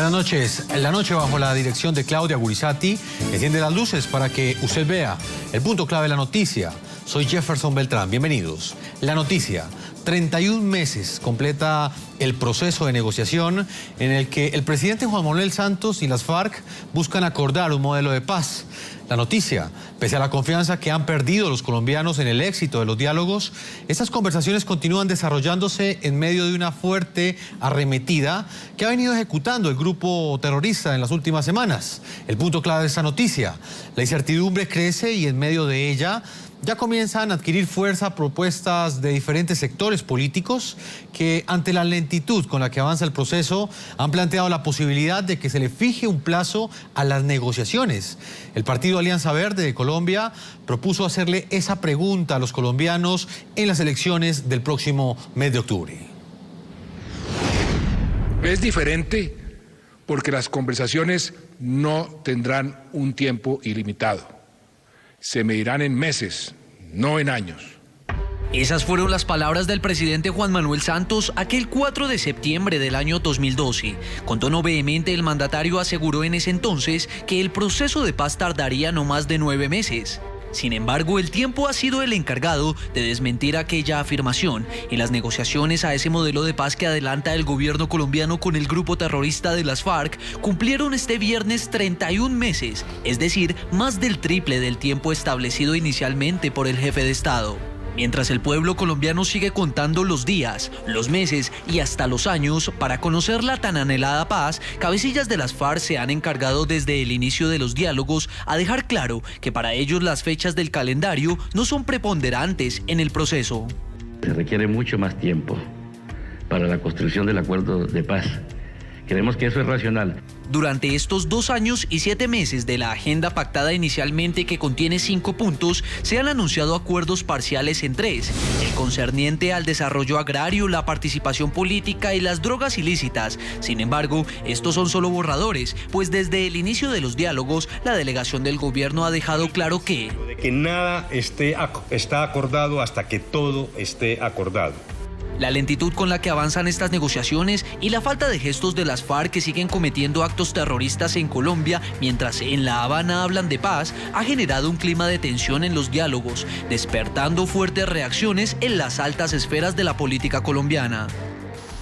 Buenas noches. La noche bajo la dirección de Claudia Gurizati enciende las luces para que usted vea el punto clave de la noticia. Soy Jefferson Beltrán, bienvenidos. La noticia: 31 meses completa el proceso de negociación en el que el presidente Juan Manuel Santos y las FARC buscan acordar un modelo de paz. La noticia: pese a la confianza que han perdido los colombianos en el éxito de los diálogos, estas conversaciones continúan desarrollándose en medio de una fuerte arremetida que ha venido ejecutando el grupo terrorista en las últimas semanas. El punto clave de esta noticia: la incertidumbre crece y en medio de ella ya comienzan a adquirir fuerza propuestas de diferentes sectores políticos que, ante la lentitud con la que avanza el proceso, han planteado la posibilidad de que se le fije un plazo a las negociaciones. El partido Alianza Verde de Colombia propuso hacerle esa pregunta a los colombianos en las elecciones del próximo mes de octubre. Es diferente porque las conversaciones no tendrán un tiempo ilimitado. Se medirán en meses, no en años. Esas fueron las palabras del presidente Juan Manuel Santos aquel 4 de septiembre del año 2012. Con tono vehemente, el mandatario aseguró en ese entonces que el proceso de paz tardaría no más de 9 meses. Sin embargo, el tiempo ha sido el encargado de desmentir aquella afirmación y las negociaciones a ese modelo de paz que adelanta el gobierno colombiano con el grupo terrorista de las FARC cumplieron este viernes 31 meses, es decir, más del triple del tiempo establecido inicialmente por el jefe de Estado. Mientras el pueblo colombiano sigue contando los días, los meses y hasta los años para conocer la tan anhelada paz, cabecillas de las FARC se han encargado desde el inicio de los diálogos a dejar claro que para ellos las fechas del calendario no son preponderantes en el proceso. Se requiere mucho más tiempo para la construcción del acuerdo de paz. Creemos que eso es racional. Durante estos 2 años y 7 meses de la agenda pactada inicialmente, que contiene 5 puntos, se han anunciado acuerdos parciales en 3, el concerniente al desarrollo agrario, la participación política y las drogas ilícitas. Sin embargo, estos son solo borradores, pues desde el inicio de los diálogos, la delegación del gobierno ha dejado claro que nada está acordado hasta que todo esté acordado. La lentitud con la que avanzan estas negociaciones y la falta de gestos de las FARC, que siguen cometiendo actos terroristas en Colombia mientras en La Habana hablan de paz, ha generado un clima de tensión en los diálogos, despertando fuertes reacciones en las altas esferas de la política colombiana.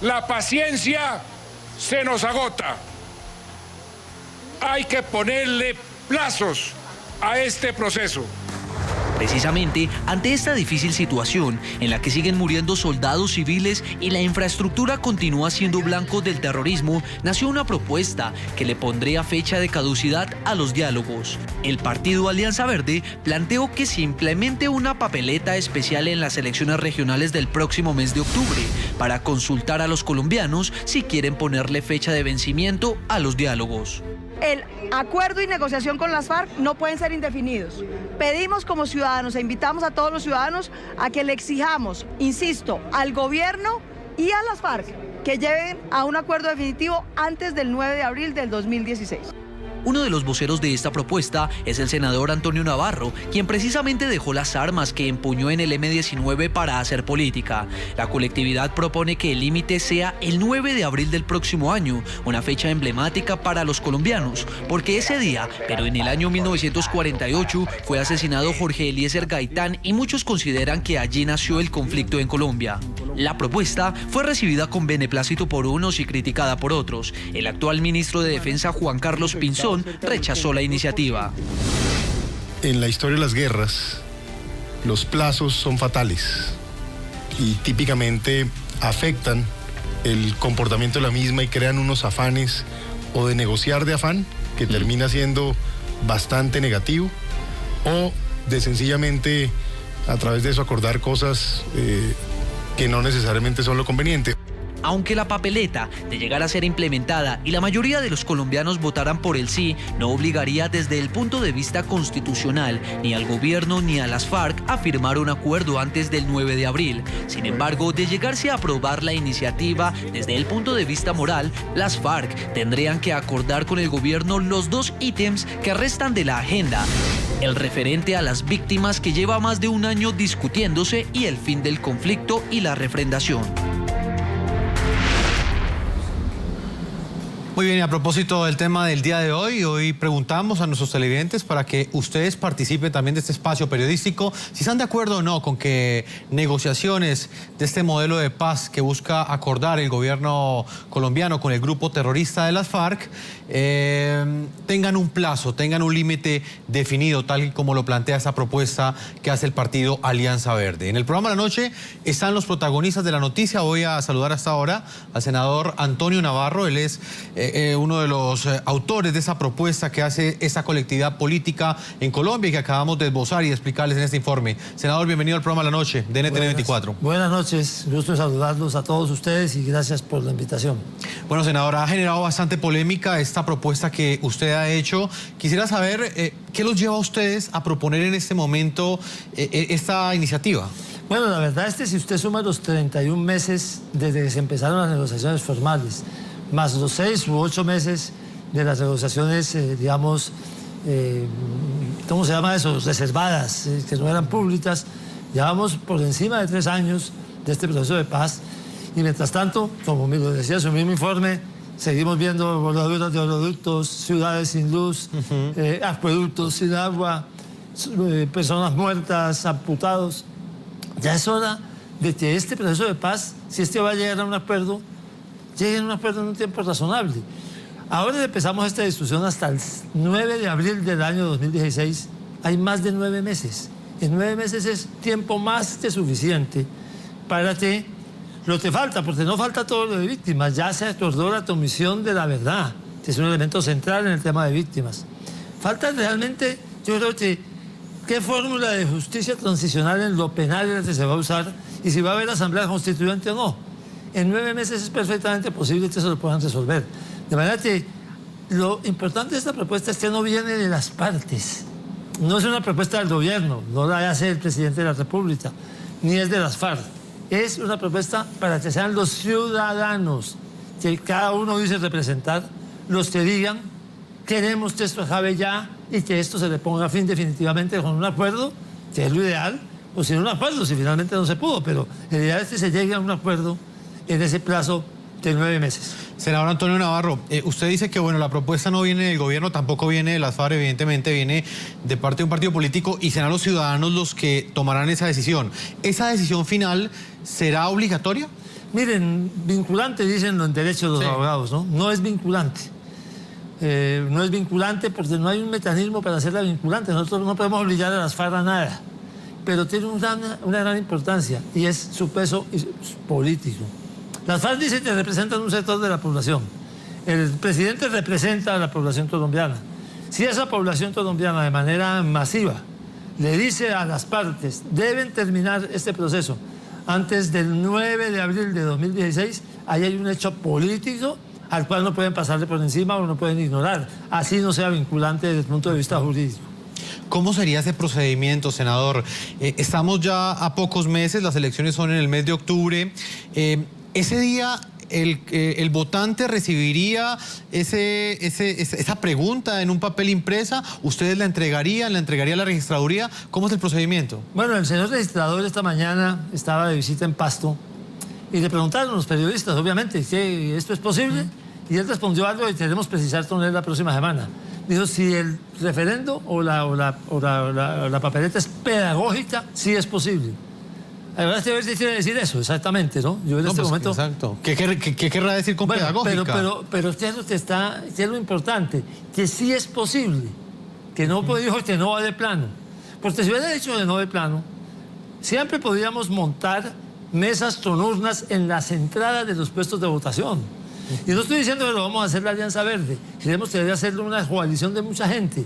La paciencia se nos agota. Hay que ponerle plazos a este proceso. Precisamente ante esta difícil situación en la que siguen muriendo soldados civiles y la infraestructura continúa siendo blanco del terrorismo, nació una propuesta que le pondría fecha de caducidad a los diálogos. El partido Alianza Verde planteó que se implemente una papeleta especial en las elecciones regionales del próximo mes de octubre para consultar a los colombianos si quieren ponerle fecha de vencimiento a los diálogos. El acuerdo y negociación con las FARC no pueden ser indefinidos. Pedimos como ciudadanos e invitamos a todos los ciudadanos a que le exijamos, insisto, al gobierno y a las FARC que lleven a un acuerdo definitivo antes del 9 de abril del 2016. Uno de los voceros de esta propuesta es el senador Antonio Navarro, quien precisamente dejó las armas que empuñó en el M-19 para hacer política. La colectividad propone que el límite sea el 9 de abril del próximo año, una fecha emblemática para los colombianos, porque ese día, pero en el año 1948, fue asesinado Jorge Eliezer Gaitán y muchos consideran que allí nació el conflicto en Colombia. La propuesta fue recibida con beneplácito por unos y criticada por otros. El actual ministro de Defensa, Juan Carlos Pinzón, rechazó la iniciativa. En la historia de las guerras, los plazos son fatales y típicamente afectan el comportamiento de la misma y crean unos afanes o de negociar de afán, que termina siendo bastante negativo, o de sencillamente a través de eso acordar cosas que no necesariamente son lo conveniente. Aunque la papeleta, de llegar a ser implementada y la mayoría de los colombianos votaran por el sí, no obligaría desde el punto de vista constitucional ni al gobierno ni a las FARC a firmar un acuerdo antes del 9 de abril. Sin embargo, de llegarse a aprobar la iniciativa, desde el punto de vista moral, las FARC tendrían que acordar con el gobierno los 2 ítems que restan de la agenda: el referente a las víctimas, que lleva más de un año discutiéndose, y el fin del conflicto y la refrendación. Muy bien, y a propósito del tema del día de hoy preguntamos a nuestros televidentes para que ustedes participen también de este espacio periodístico, si están de acuerdo o no con que negociaciones de este modelo de paz que busca acordar el gobierno colombiano con el grupo terrorista de las FARC tengan un plazo, tengan un límite definido, tal y como lo plantea esta propuesta que hace el partido Alianza Verde. En el programa de la noche están los protagonistas de la noticia. Voy a saludar hasta ahora al senador Antonio Navarro. Él es uno de los autores de esa propuesta que hace esta colectividad política en Colombia y que acabamos de esbozar y explicarles en este informe. Senador, bienvenido al programa de la noche de NTN 24. Buenas noches, gusto saludarlos a todos ustedes y gracias por la invitación. Bueno, senador, ha generado bastante polémica esta propuesta que usted ha hecho. Quisiera saber qué los lleva a ustedes a proponer en este momento esta iniciativa. Bueno, la verdad es que si usted suma los 31 meses desde que se empezaron las negociaciones formales, más los 6 u 8 meses de las negociaciones, ¿cómo se llama eso? Reservadas, que no eran públicas, llevamos por encima de 3 años de este proceso de paz. Y mientras tanto, como me lo decía su mismo informe, seguimos viendo voladuras de oleoductos, ciudades sin luz, acueductos sin agua, personas muertas, amputados. Ya es hora de que este proceso de paz, si este va a llegar a un acuerdo, llegue a un acuerdo en un tiempo razonable. Ahora empezamos esta discusión hasta el 9 de abril del año 2016. Hay más de 9 meses. En 9 meses es tiempo más que suficiente para que lo que falta, porque no falta todo lo de víctimas, ya se acordó la comisión de la verdad, que es un elemento central en el tema de víctimas. Falta realmente, yo creo que, qué fórmula de justicia transicional en lo penal es la que se va a usar y si va a haber asamblea constituyente o no. En 9 meses es perfectamente posible que eso lo puedan resolver. De manera que lo importante de esta propuesta es que no viene de las partes. No es una propuesta del gobierno, no la hace el presidente de la República, ni es de las FARC. Es una propuesta para que sean los ciudadanos, que cada uno dice representar, los que digan, queremos que esto acabe ya y que esto se le ponga fin definitivamente con un acuerdo, que es lo ideal, o sin un acuerdo, si finalmente no se pudo, pero el ideal es que se llegue a un acuerdo en ese plazo de 9 meses. Senador Antonio Navarro, usted dice que bueno, la propuesta no viene del gobierno, tampoco viene de las FARC, evidentemente viene de parte de un partido político y serán los ciudadanos los que tomarán esa decisión. ¿Esa decisión final será obligatoria? Miren, vinculante dicen en derecho de los abogados, ¿no? No es vinculante. No es vinculante porque no hay un mecanismo para hacerla vinculante. Nosotros no podemos obligar a las FARC a nada, pero tiene una gran importancia y es su peso político. Las FARC dicen que representan un sector de la población. El presidente representa a la población colombiana. Si esa población colombiana de manera masiva le dice a las partes, deben terminar este proceso antes del 9 de abril de 2016, ahí hay un hecho político al cual no pueden pasarle por encima o no pueden ignorar, así no sea vinculante desde el punto de vista jurídico. ¿Cómo sería ese procedimiento, senador? Estamos ya a pocos meses, las elecciones son en el mes de octubre. Ese día el votante recibiría esa pregunta en un papel impresa, ustedes la entregaría a la registraduría. ¿Cómo es el procedimiento? Bueno, el señor registrador esta mañana estaba de visita en Pasto y le preguntaron los periodistas, obviamente, si esto es posible, y él respondió algo que queremos precisar con él la próxima semana. Dijo, si el referendo o la papeleta es pedagógica, sí es posible. La verdad es que quiere decir eso, exactamente, ¿no? Yo en este momento... Exacto. ¿Qué querrá decir con pedagógica? Pero ¿qué es lo importante? Que sí es posible. Que no dijo que no va de plano. Porque si hubiera dicho que no de plano, siempre podríamos montar mesas con urnas en las entradas de los puestos de votación. Y no estoy diciendo que lo vamos a hacer la Alianza Verde. Queremos que debe hacerlo una coalición de mucha gente.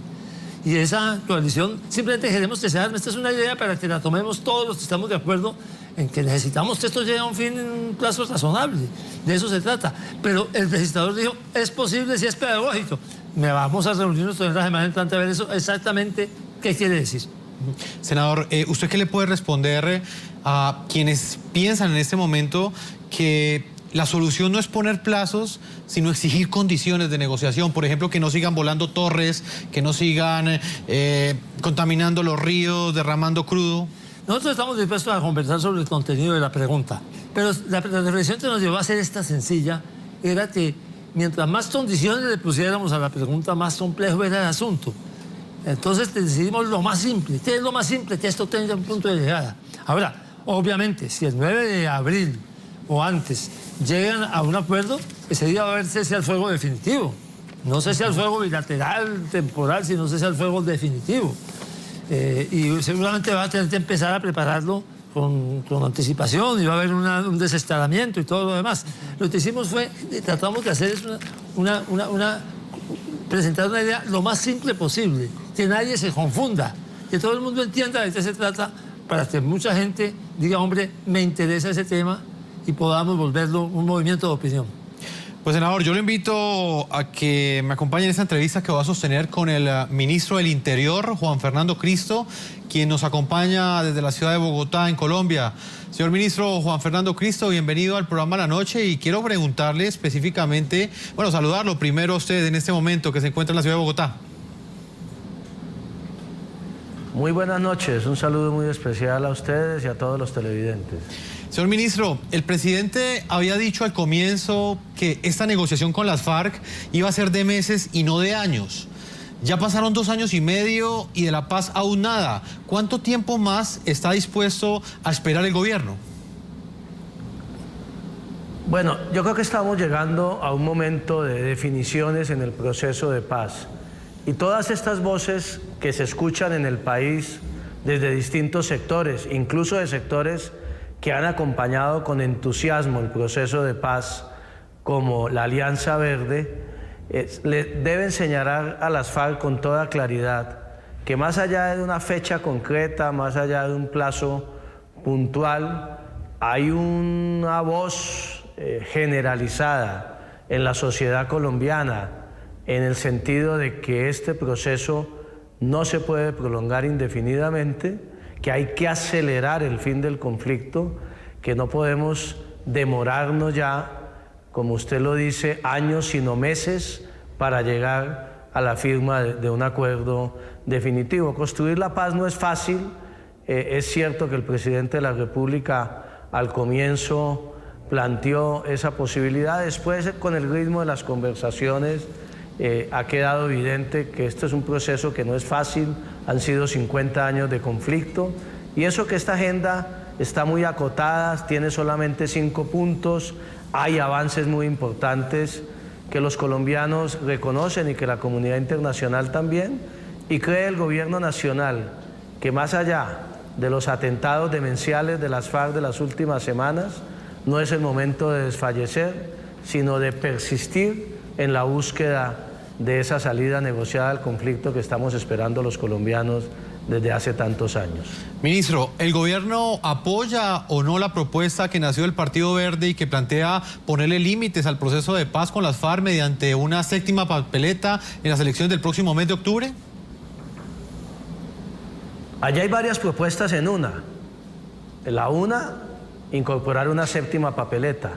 Y esa coalición simplemente queremos que sea, esta es una idea para que la tomemos todos los que estamos de acuerdo en que necesitamos que esto llegue a un fin en un plazo razonable. De eso se trata. Pero el registrador dijo, es posible si es pedagógico. Me vamos a reunirnos en la semana entrante a ver eso exactamente qué quiere decir. Senador, ¿usted qué le puede responder a quienes piensan en este momento que la solución no es poner plazos, sino exigir condiciones de negociación? Por ejemplo, que no sigan volando torres, que no sigan contaminando los ríos, derramando crudo. Nosotros estamos dispuestos a conversar sobre el contenido de la pregunta, pero la reflexión que nos llevó a hacer esta sencilla era que mientras más condiciones le pusiéramos a la pregunta, más complejo era el asunto. Entonces decidimos lo más simple. ¿Qué es lo más simple? Que esto tenga un punto de llegada. Ahora, obviamente, si el 9 de abril o antes llegan a un acuerdo, ese día va a haber cese al fuego definitivo. No cese al fuego bilateral, temporal, sino cese al fuego definitivo. Y seguramente va a tener que empezar a prepararlo con anticipación y va a haber un desescalamiento y todo lo demás. Lo que hicimos fue, tratamos de hacer presentar una idea lo más simple posible, que nadie se confunda, que todo el mundo entienda de qué se trata, para que mucha gente diga, hombre, me interesa ese tema y podamos volverlo un movimiento de opinión. Pues, senador, yo lo invito a que me acompañe en esta entrevista que va a sostener con el ministro del Interior, Juan Fernando Cristo, quien nos acompaña desde la ciudad de Bogotá, en Colombia. Señor ministro Juan Fernando Cristo, bienvenido al programa La Noche y quiero preguntarle específicamente, bueno, saludarlo primero a usted en este momento que se encuentra en la ciudad de Bogotá. Muy buenas noches, un saludo muy especial a ustedes y a todos los televidentes. Señor ministro, el presidente había dicho al comienzo que esta negociación con las FARC iba a ser de meses y no de años. Ya pasaron 2 años y medio y de la paz aún nada. ¿Cuánto tiempo más está dispuesto a esperar el gobierno? Bueno, yo creo que estamos llegando a un momento de definiciones en el proceso de paz. Y todas estas voces que se escuchan en el país desde distintos sectores, incluso de sectores que han acompañado con entusiasmo el proceso de paz, como la Alianza Verde, le deben señalar a las FARC con toda claridad que más allá de una fecha concreta, más allá de un plazo puntual, hay una voz generalizada en la sociedad colombiana en el sentido de que este proceso no se puede prolongar indefinidamente, que hay que acelerar el fin del conflicto, que no podemos demorarnos ya, como usted lo dice, años sino meses para llegar a la firma de un acuerdo definitivo. Construir la paz no es fácil. Es cierto que el presidente de la República al comienzo planteó esa posibilidad. Después, con el ritmo de las conversaciones, ha quedado evidente que esto es un proceso que no es fácil. Han sido 50 años de conflicto y eso que esta agenda está muy acotada, tiene solamente 5 puntos, hay avances muy importantes que los colombianos reconocen y que la comunidad internacional también, y cree el gobierno nacional que más allá de los atentados demenciales de las FARC de las últimas semanas, no es el momento de desfallecer, sino de persistir en la búsqueda de esa salida negociada al conflicto que estamos esperando los colombianos desde hace tantos años. Ministro, ¿el gobierno apoya o no la propuesta que nació del Partido Verde y que plantea ponerle límites al proceso de paz con las FARC mediante una 7ª papeleta en las elecciones del próximo mes de octubre? Allá hay varias propuestas en una. La una, incorporar una 7ª papeleta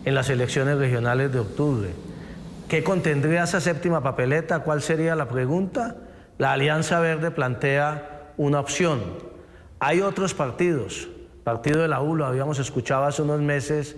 en las elecciones regionales de octubre. ¿Qué contendría esa 7ª papeleta? ¿Cuál sería la pregunta? La Alianza Verde plantea una opción. Hay otros partidos, Partido de la U, lo habíamos escuchado hace unos meses,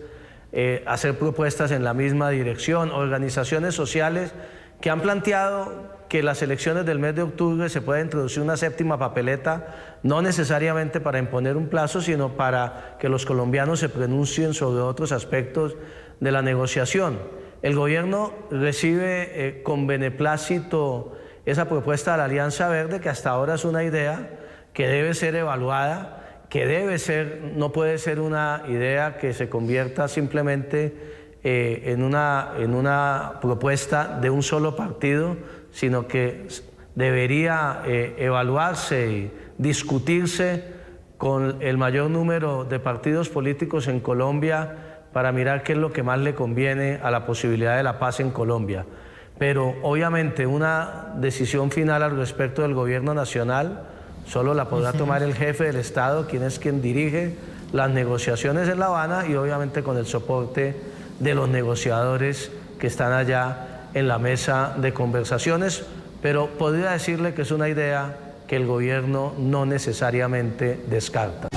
hacer propuestas en la misma dirección, organizaciones sociales que han planteado que las elecciones del mes de octubre se pueda introducir una 7ª papeleta, no necesariamente para imponer un plazo, sino para que los colombianos se pronuncien sobre otros aspectos de la negociación. El gobierno recibe con beneplácito esa propuesta de la Alianza Verde, que hasta ahora es una idea que debe ser evaluada, que debe ser, no puede ser una idea que se convierta simplemente en una propuesta de un solo partido, sino que debería evaluarse y discutirse con el mayor número de partidos políticos en Colombia para mirar qué es lo que más le conviene a la posibilidad de la paz en Colombia. Pero obviamente una decisión final al respecto del gobierno nacional solo la podrá tomar el jefe del Estado, quien dirige las negociaciones en La Habana y obviamente con el soporte de los negociadores que están allá en la mesa de conversaciones, pero podría decirle que es una idea que el gobierno no necesariamente descarta.